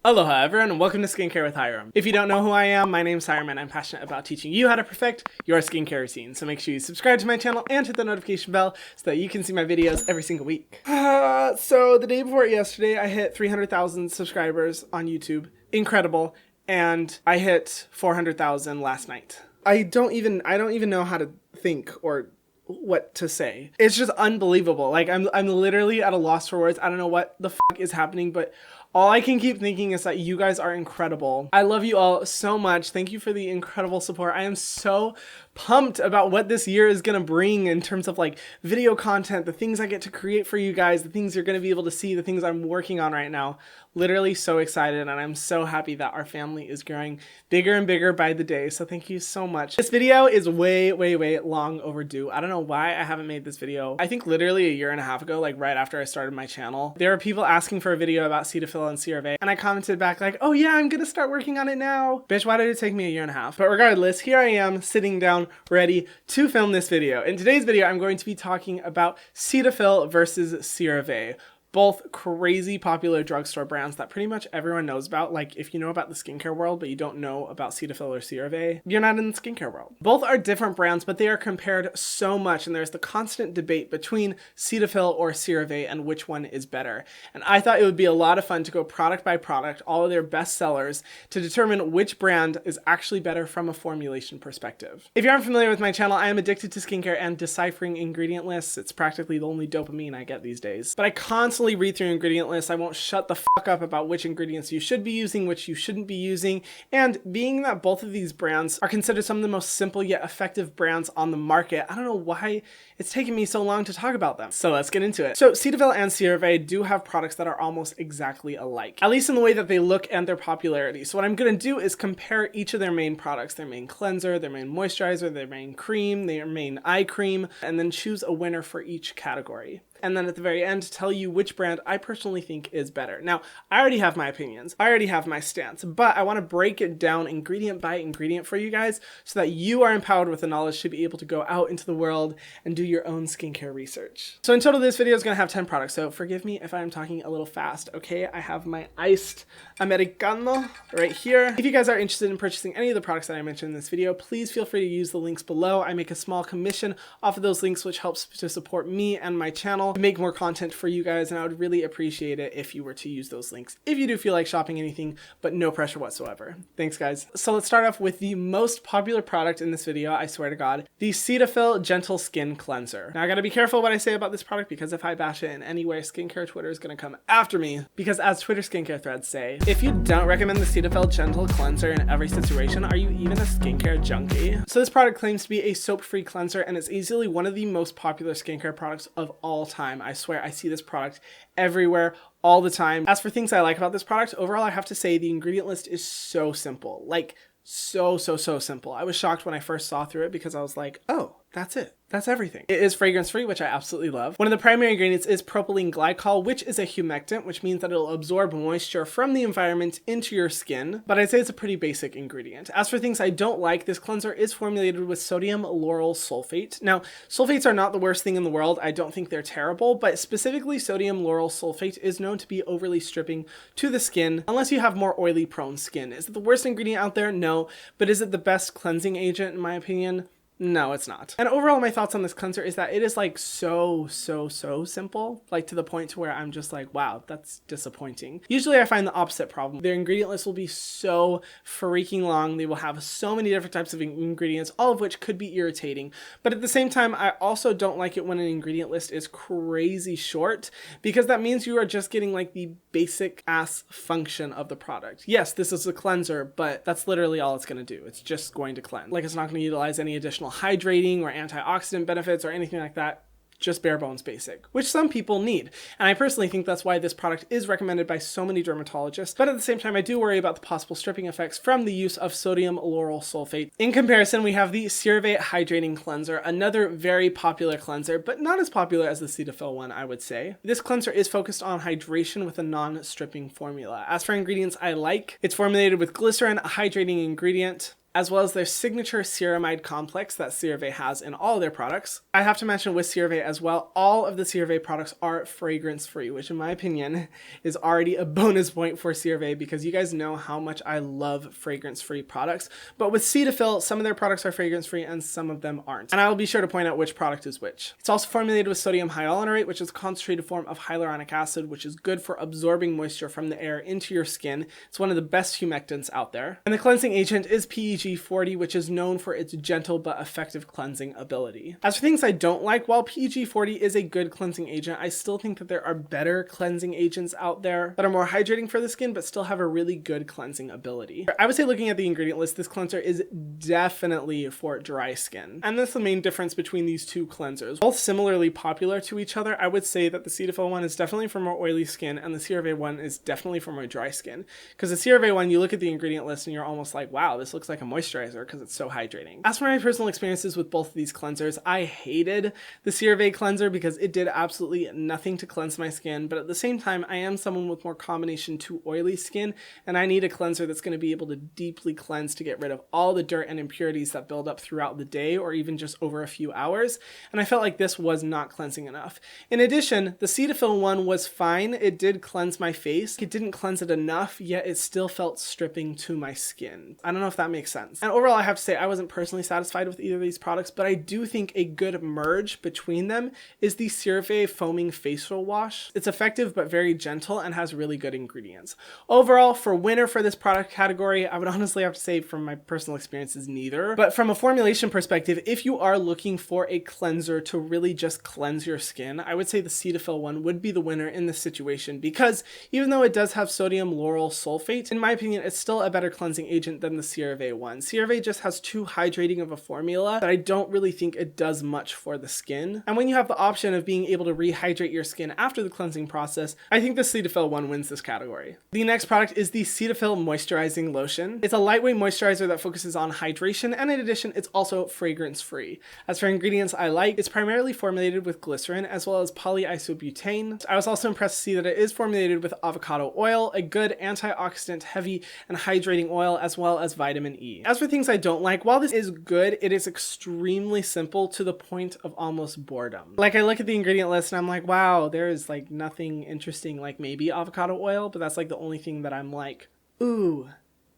Aloha everyone and welcome to Skincare with Hiram. If you don't know who I am, my name's Hiram and I'm passionate about teaching you how to perfect your skincare routine. So make sure you subscribe to my channel and hit the notification bell so that you can see my videos every single week. So the day before yesterday, I hit 300,000 subscribers on YouTube. Incredible. And I hit 400,000 last night. I don't even know how to think or what to say. It's just unbelievable. Like I'm literally at a loss for words. I don't know what the fuck is happening, but all I can keep thinking is that you guys are incredible. I love you all so much. Thank you for the incredible support. I am so pumped about what this year is gonna bring in terms of like video content, the things I get to create for you guys, the things you're gonna be able to see, the things I'm working on right now. Literally so excited, and I'm so happy that our family is growing bigger and bigger by the day. So thank you so much. This video is way long overdue. I don't know why I haven't made this video. I think literally a year and a half ago, like right after I started my channel, there were people asking for a video about Cetaphil and CeraVe, and I commented back like, oh yeah, I'm gonna start working on it now. Bitch, why did it take me a year and a half? But regardless, here I am sitting down ready to film this video. In today's video, I'm going to be talking about Cetaphil versus CeraVe. Both crazy popular drugstore brands that pretty much everyone knows about. Like if you know about the skincare world, but you don't know about Cetaphil or CeraVe, you're not in the skincare world. Both are different brands, but they are compared so much. And there's the constant debate between Cetaphil or CeraVe and which one is better. And I thought it would be a lot of fun to go product by product, all of their best sellers, to determine which brand is actually better from a formulation perspective. If you aren't familiar with my channel, I am addicted to skincare and deciphering ingredient lists. It's practically the only dopamine I get these days. But I constantly read through ingredient lists. I won't shut the fuck up about which ingredients you should be using, which you shouldn't be using. And being that both of these brands are considered some of the most simple yet effective brands on the market, I don't know why it's taken me so long to talk about them. So let's get into it. So Cetaphil and CeraVe do have products that are almost exactly alike, at least in the way that they look and their popularity. So what I'm going to do is compare each of their main products, their main cleanser, their main moisturizer, their main cream, their main eye cream, and then choose a winner for each category. And then at the very end, tell you which brand I personally think is better. Now, I already have my opinions. I already have my stance, but I want to break it down ingredient by ingredient for you guys so that you are empowered with the knowledge to be able to go out into the world and do your own skincare research. So in total, this video is going to have 10 products. So forgive me if I'm talking a little fast, okay? I have my iced Americano right here. If you guys are interested in purchasing any of the products that I mentioned in this video, please feel free to use the links below. I make a small commission off of those links, which helps to support me and my channel to make more content for you guys, and I would really appreciate it if you were to use those links if you do feel like shopping anything, but no pressure whatsoever. Thanks guys. So let's start off with the most popular product in this video, I swear to God, the Cetaphil Gentle Skin Cleanser. Now I gotta be careful what I say about this product because if I bash it in any way, skincare Twitter is gonna come after me, because as Twitter skincare threads say, if you don't recommend the Cetaphil Gentle Cleanser in every situation, are you even a skincare junkie? So this product claims to be a soap-free cleanser and it's easily one of the most popular skincare products of all time. I swear I see this product everywhere all the time. As for things I like about this product, overall I have to say the ingredient list is so simple. Like so simple. I was shocked when I first saw through it because I was like, oh, that's it. That's everything. It is fragrance free, which I absolutely love. One of the primary ingredients is propylene glycol, which is a humectant, which means that it'll absorb moisture from the environment into your skin. But I'd say it's a pretty basic ingredient. As for things I don't like, this cleanser is formulated with sodium lauryl sulfate. Now, sulfates are not the worst thing in the world. I don't think they're terrible, but specifically sodium lauryl sulfate is known to be overly stripping to the skin, unless you have more oily prone skin. Is it the worst ingredient out there? No. But is it the best cleansing agent in my opinion? No, it's not. And overall, my thoughts on this cleanser is that it is like so simple, like to the point to where I'm just like, wow, that's disappointing. Usually I find the opposite problem. Their ingredient list will be so freaking long. They will have so many different types of ingredients, all of which could be irritating. But at the same time, I also don't like it when an ingredient list is crazy short, because that means you are just getting like the basic ass function of the product. Yes, this is a cleanser, but that's literally all it's going to do. It's just going to cleanse. Like it's not going to utilize any additional hydrating or antioxidant benefits or anything like that. Just bare bones basic, which some people need. And I personally think that's why this product is recommended by so many dermatologists. But at the same time, I do worry about the possible stripping effects from the use of sodium lauryl sulfate. In comparison, we have the CeraVe Hydrating Cleanser, another very popular cleanser, but not as popular as the Cetaphil one, I would say. This cleanser is focused on hydration with a non-stripping formula. As for ingredients I like, it's formulated with glycerin, a hydrating ingredient, as well as their signature ceramide complex that CeraVe has in all of their products. I have to mention with CeraVe as well, all of the CeraVe products are fragrance-free, which in my opinion is already a bonus point for CeraVe because you guys know how much I love fragrance-free products. But with Cetaphil, some of their products are fragrance-free and some of them aren't. And I will be sure to point out which product is which. It's also formulated with sodium hyaluronate, which is a concentrated form of hyaluronic acid, which is good for absorbing moisture from the air into your skin. It's one of the best humectants out there. And the cleansing agent is PEG-40, which is known for its gentle but effective cleansing ability. As for things I don't like, while PEG-40 is a good cleansing agent, I still think that there are better cleansing agents out there that are more hydrating for the skin but still have a really good cleansing ability. I would say, looking at the ingredient list, this cleanser is definitely for dry skin. And that's the main difference between these two cleansers. Both similarly popular to each other, I would say that the Cetaphil one is definitely for more oily skin and the CeraVe one is definitely for more dry skin. Because the CeraVe one, you look at the ingredient list and you're almost like, wow, this looks like a moisturizer because it's so hydrating. As for my personal experiences with both of these cleansers, I hated the CeraVe cleanser because it did absolutely nothing to cleanse my skin, but at the same time, I am someone with more combination to oily skin, and I need a cleanser that's going to be able to deeply cleanse to get rid of all the dirt and impurities that build up throughout the day or even just over a few hours, and I felt like this was not cleansing enough. In addition, the Cetaphil one was fine. It did cleanse my face. It didn't cleanse it enough, yet it still felt stripping to my skin. I don't know if that makes sense. And overall, I have to say I wasn't personally satisfied with either of these products, but I do think a good merge between them is the CeraVe Foaming Facial Wash. It's effective but very gentle and has really good ingredients. Overall, for winner for this product category, I would honestly have to say from my personal experiences, neither. But from a formulation perspective, if you are looking for a cleanser to really just cleanse your skin, I would say the Cetaphil one would be the winner in this situation because even though it does have sodium lauryl sulfate, in my opinion, it's still a better cleansing agent than the CeraVe one. CeraVe just has too hydrating of a formula that I don't really think it does much for the skin. And when you have the option of being able to rehydrate your skin after the cleansing process, I think the Cetaphil one wins this category. The next product is the Cetaphil Moisturizing Lotion. It's a lightweight moisturizer that focuses on hydration, and in addition, it's also fragrance-free. As for ingredients I like, it's primarily formulated with glycerin as well as polyisobutane. I was also impressed to see that it is formulated with avocado oil, a good antioxidant heavy and hydrating oil, as well as vitamin E. As for things I don't like, while this is good, it is extremely simple to the point of almost boredom. Like, I look at the ingredient list and I'm like, wow, there is like nothing interesting, like maybe avocado oil, but that's like the only thing that I'm like, ooh,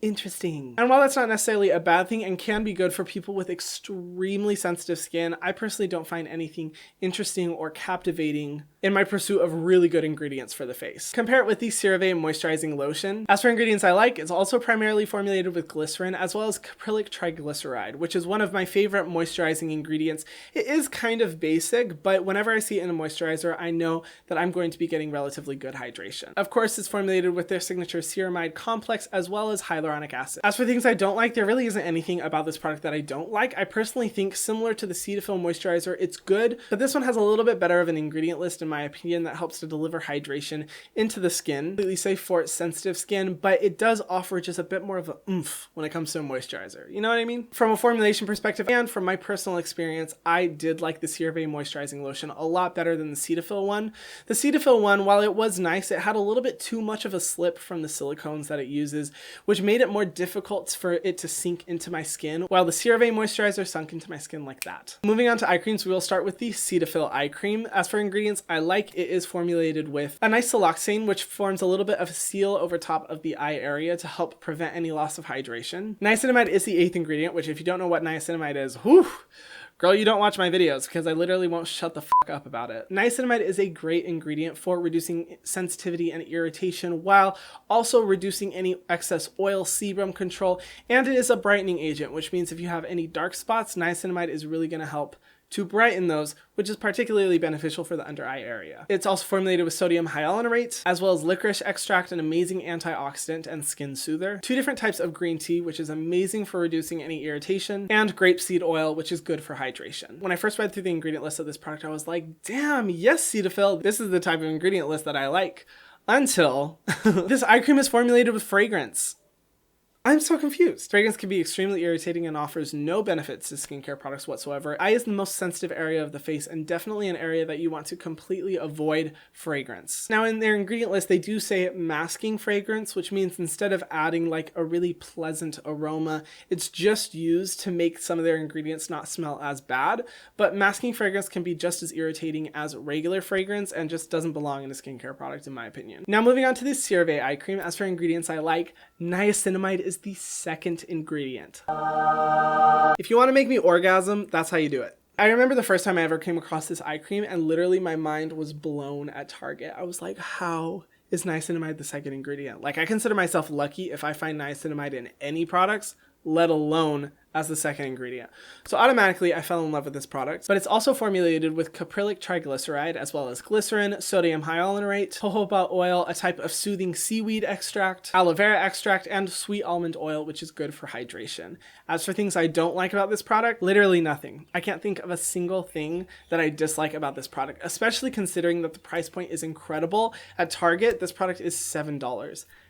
interesting. And while that's not necessarily a bad thing and can be good for people with extremely sensitive skin, I personally don't find anything interesting or captivating in my pursuit of really good ingredients for the face. Compare it with the CeraVe Moisturizing Lotion. As for ingredients I like, it's also primarily formulated with glycerin as well as caprylic triglyceride, which is one of my favorite moisturizing ingredients. It is kind of basic, but whenever I see it in a moisturizer, I know that I'm going to be getting relatively good hydration. Of course, it's formulated with their signature ceramide complex as well as hyaluronic acid. As for things I don't like, there really isn't anything about this product that I don't like. I personally think, similar to the Cetaphil Moisturizer, it's good, but this one has a little bit better of an ingredient list in my opinion that helps to deliver hydration into the skin. Completely safe for sensitive skin, but it does offer just a bit more of a oomph when it comes to a moisturizer. You know what I mean? From a formulation perspective and from my personal experience, I did like the CeraVe Moisturizing Lotion a lot better than the Cetaphil one. The Cetaphil one, while it was nice, it had a little bit too much of a slip from the silicones that it uses, which made it more difficult for it to sink into my skin, while the CeraVe Moisturizer sunk into my skin like that. Moving on to eye creams, we will start with the Cetaphil Eye Cream. As for ingredients I like, it is formulated with a nice siloxane, which forms a little bit of a seal over top of the eye area to help prevent any loss of hydration. Niacinamide is the 8th ingredient, which if you don't know what niacinamide is, whew, girl, you don't watch my videos because I literally won't shut the fuck up about it. Niacinamide is a great ingredient for reducing sensitivity and irritation while also reducing any excess oil sebum control, and it is a brightening agent, which means if you have any dark spots, niacinamide is really going to help to brighten those, which is particularly beneficial for the under eye area. It's also formulated with sodium hyaluronate, as well as licorice extract, an amazing antioxidant and skin soother, 2 different types of green tea, which is amazing for reducing any irritation, and grapeseed oil, which is good for hydration. When I first read through the ingredient list of this product, I was like, damn, yes, Cetaphil, this is the type of ingredient list that I like. Until this eye cream is formulated with fragrance. I'm so confused. Fragrance can be extremely irritating and offers no benefits to skincare products whatsoever. Eye is the most sensitive area of the face and definitely an area that you want to completely avoid fragrance. Now in their ingredient list, they do say masking fragrance, which means instead of adding like a really pleasant aroma, it's just used to make some of their ingredients not smell as bad. But masking fragrance can be just as irritating as regular fragrance and just doesn't belong in a skincare product in my opinion. Now moving on to the CeraVe eye cream. As for ingredients I like, niacinamide is the second ingredient. If you want to make me orgasm, that's how you do it. I remember the first time I ever came across this eye cream and literally my mind was blown at Target. I was like, how is niacinamide the second ingredient? Like, I consider myself lucky if I find niacinamide in any products, let alone as the second ingredient. So automatically I fell in love with this product, but it's also formulated with caprylic triglyceride as well as glycerin, sodium hyaluronate, jojoba oil, a type of soothing seaweed extract, aloe vera extract, and sweet almond oil, which is good for hydration. As for things I don't like about this product, literally nothing. I can't think of a single thing that I dislike about this product, especially considering that the price point is incredible. At Target, this product is $7.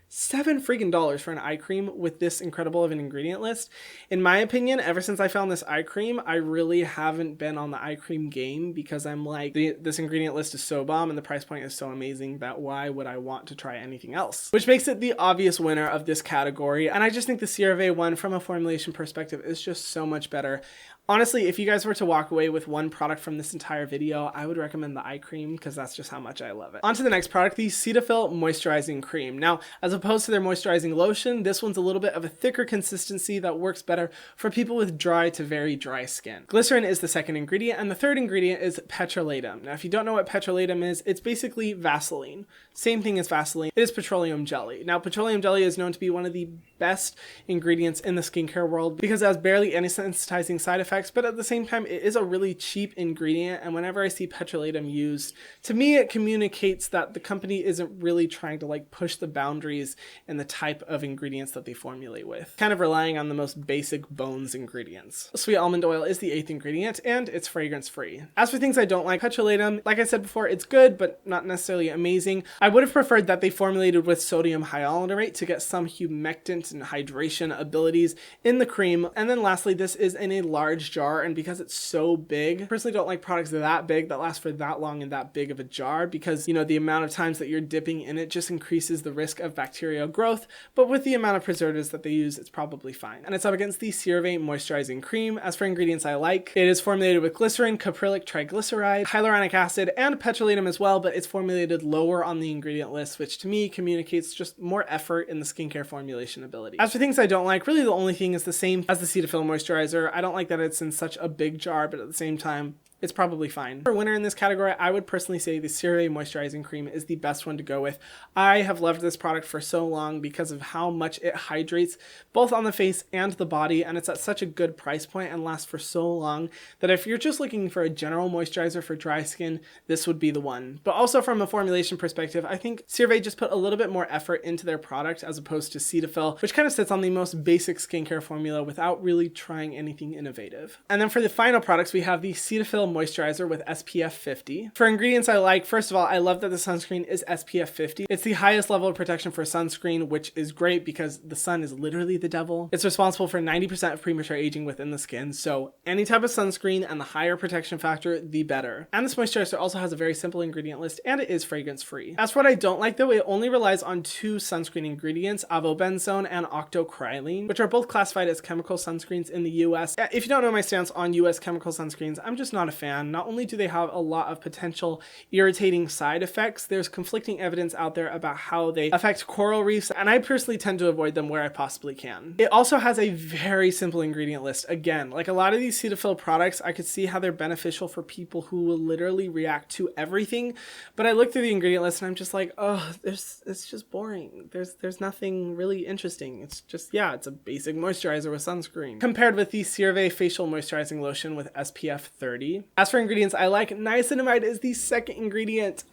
$7 freaking for an eye cream with this incredible of an ingredient list. In my opinion, ever since I found this eye cream, I really haven't been on the eye cream game because I'm like, this ingredient list is so bomb and the price point is so amazing that why would I want to try anything else? Which makes it the obvious winner of this category. And I just think the CeraVe one from a formulation perspective is just so much better. Honestly, if you guys were to walk away with one product from this entire video, I would recommend the eye cream because that's just how much I love it. On to the next product, the Cetaphil Moisturizing Cream. Now, as opposed to their moisturizing lotion, this one's a little bit of a thicker consistency that works better for people with dry to very dry skin. Glycerin is the second ingredient, and the third ingredient is petrolatum. Now, if you don't know what petrolatum is, it's basically Vaseline. Same thing as Vaseline. It is petroleum jelly. Now, petroleum jelly is known to be one of the best ingredients in the skincare world because it has barely any sensitizing side effects, but at the same time, it is a really cheap ingredient. And whenever I see petrolatum used, to me, it communicates that the company isn't really trying to like push the boundaries in the type of ingredients that they formulate with, kind of relying on the most basic bones ingredients. Sweet almond oil is the eighth ingredient and it's fragrance free. As for things I don't like, petrolatum, like I said before, it's good, but not necessarily amazing. I would have preferred that they formulated with sodium hyaluronate to get some humectant and hydration abilities in the cream. And then lastly, this is in a large jar, and because it's so big, I personally don't like products that big that last for that long in that big of a jar because, you know, the amount of times that you're dipping in it just increases the risk of bacterial growth, but with the amount of preservatives that they use, it's probably fine. And it's up against the CeraVe Moisturizing Cream. As for ingredients I like, it is formulated with glycerin, caprylic triglyceride, hyaluronic acid, and petrolatum as well, but it's formulated lower on the ingredient list, which to me communicates just more effort in the skincare formulation ability. As for things I don't like, really the only thing is the same as the Cetaphil Moisturizer. I don't like that it's in such a big jar, but at the same time, it's probably fine. For winner in this category, I would personally say the CeraVe Moisturizing Cream is the best one to go with. I have loved this product for so long because of how much it hydrates both on the face and the body, and it's at such a good price point and lasts for so long that if you're just looking for a general moisturizer for dry skin, this would be the one. But also from a formulation perspective, I think CeraVe just put a little bit more effort into their product as opposed to Cetaphil, which kind of sits on the most basic skincare formula without really trying anything innovative. And then for the final products, we have the Cetaphil Moisturizer with SPF 50. For ingredients I like, first of all, I love that the sunscreen is SPF 50. It's the highest level of protection for sunscreen, which is great because the sun is literally the devil. It's responsible for 90% of premature aging within the skin, so any type of sunscreen and the higher protection factor, the better. And this moisturizer also has a very simple ingredient list and it is fragrance free. As for what I don't like though, it only relies on two sunscreen ingredients, avobenzone and octocrylene, which are both classified as chemical sunscreens in the US. If you don't know my stance on US chemical sunscreens, I'm just not a fan. Not only do they have a lot of potential irritating side effects, there's conflicting evidence out there about how they affect coral reefs, and I personally tend to avoid them where I possibly can. It also has a very simple ingredient list. Again, like a lot of these Cetaphil products, I could see how they're beneficial for people who will literally react to everything, but I look through the ingredient list and I'm just like, oh, it's just boring. There's nothing really interesting. It's just, yeah, it's a basic moisturizer with sunscreen. Compared with the CeraVe Facial Moisturizing Lotion with SPF 30. As for ingredients I like, niacinamide is the second ingredient.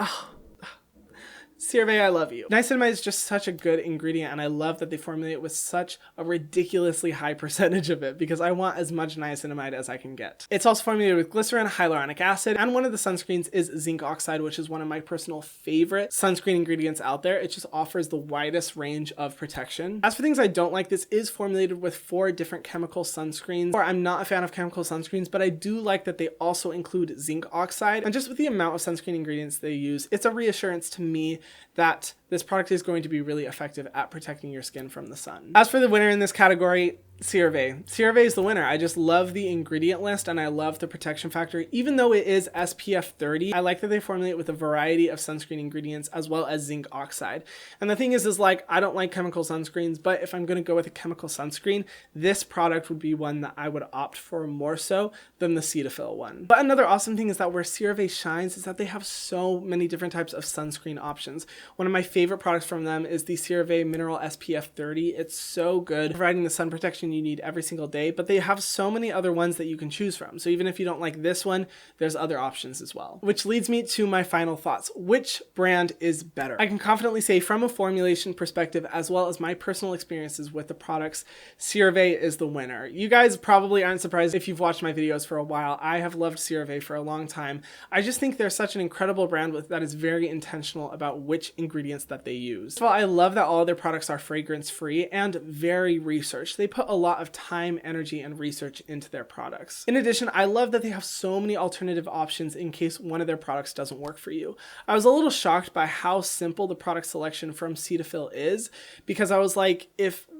CeraVe, I love you. Niacinamide is just such a good ingredient, and I love that they formulate with such a ridiculously high percentage of it because I want as much niacinamide as I can get. It's also formulated with glycerin, hyaluronic acid, and one of the sunscreens is zinc oxide, which is one of my personal favorite sunscreen ingredients out there. It just offers the widest range of protection. As for things I don't like, this is formulated with 4 different chemical sunscreens. I'm not a fan of chemical sunscreens, but I do like that they also include zinc oxide. And just with the amount of sunscreen ingredients they use, it's a reassurance to me that this product is going to be really effective at protecting your skin from the sun. As for the winner in this category, CeraVe. CeraVe is the winner. I just love the ingredient list and I love the protection factor. Even though it is SPF 30, I like that they formulate with a variety of sunscreen ingredients as well as zinc oxide. And the thing is like, I don't like chemical sunscreens, but if I'm going to go with a chemical sunscreen, this product would be one that I would opt for more so than the Cetaphil one. But another awesome thing is that where CeraVe shines is that they have so many different types of sunscreen options. One of my favorite products from them is the CeraVe Mineral SPF 30. It's so good, providing the sun protection you need every single day, but they have so many other ones that you can choose from. So even if you don't like this one, there's other options as well. Which leads me to my final thoughts. Which brand is better? I can confidently say from a formulation perspective, as well as my personal experiences with the products, CeraVe is the winner. You guys probably aren't surprised if you've watched my videos for a while. I have loved CeraVe for a long time. I just think they're such an incredible brand that is very intentional about which ingredients that they use. First of all, I love that all of their products are fragrance free and very researched. They put a lot of time, energy, and research into their products. In addition, I love that they have so many alternative options in case one of their products doesn't work for you. I was a little shocked by how simple the product selection from Cetaphil is, because I was like,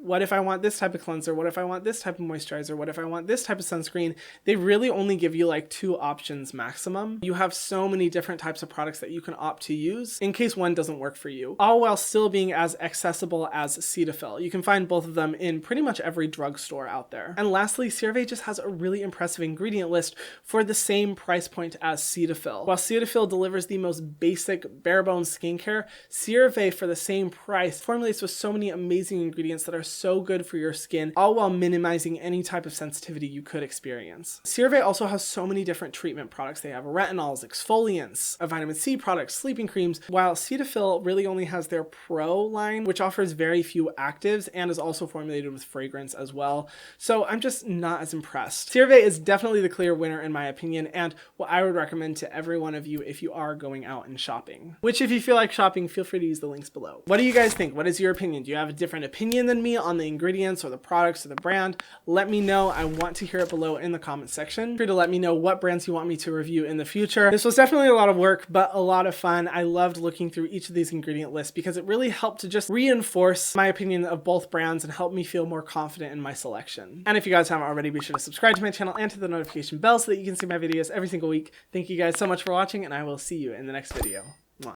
what if I want this type of cleanser? What if I want this type of moisturizer? What if I want this type of sunscreen? They really only give you like 2 options maximum. You have so many different types of products that you can opt to use in case one doesn't work for you, all while still being as accessible as Cetaphil. You can find both of them in pretty much every drugstore out there. And lastly, CeraVe just has a really impressive ingredient list for the same price point as Cetaphil. While Cetaphil delivers the most basic bare bones skincare, CeraVe for the same price formulates with so many amazing ingredients that are so good for your skin, all while minimizing any type of sensitivity you could experience. CeraVe also has so many different treatment products. They have retinols, exfoliants, a vitamin C product, sleeping creams, while Cetaphil really only has their Pro line, which offers very few actives and is also formulated with fragrance as well. So I'm just not as impressed. CeraVe is definitely the clear winner in my opinion, and what I would recommend to every one of you if you are going out and shopping. Which, if you feel like shopping, feel free to use the links below. What do you guys think? What is your opinion? Do you have a different opinion than me on the ingredients or the products or the brand? Let me know. I want to hear it below in the comment section. Feel free to let me know what brands you want me to review in the future. This was definitely a lot of work, but a lot of fun. I loved looking through each of these ingredient lists because it really helped to just reinforce my opinion of both brands and help me feel more confident in my selection. And if you guys haven't already, be sure to subscribe to my channel and hit the notification bell so that you can see my videos every single week. Thank you guys so much for watching, and I will see you in the next video.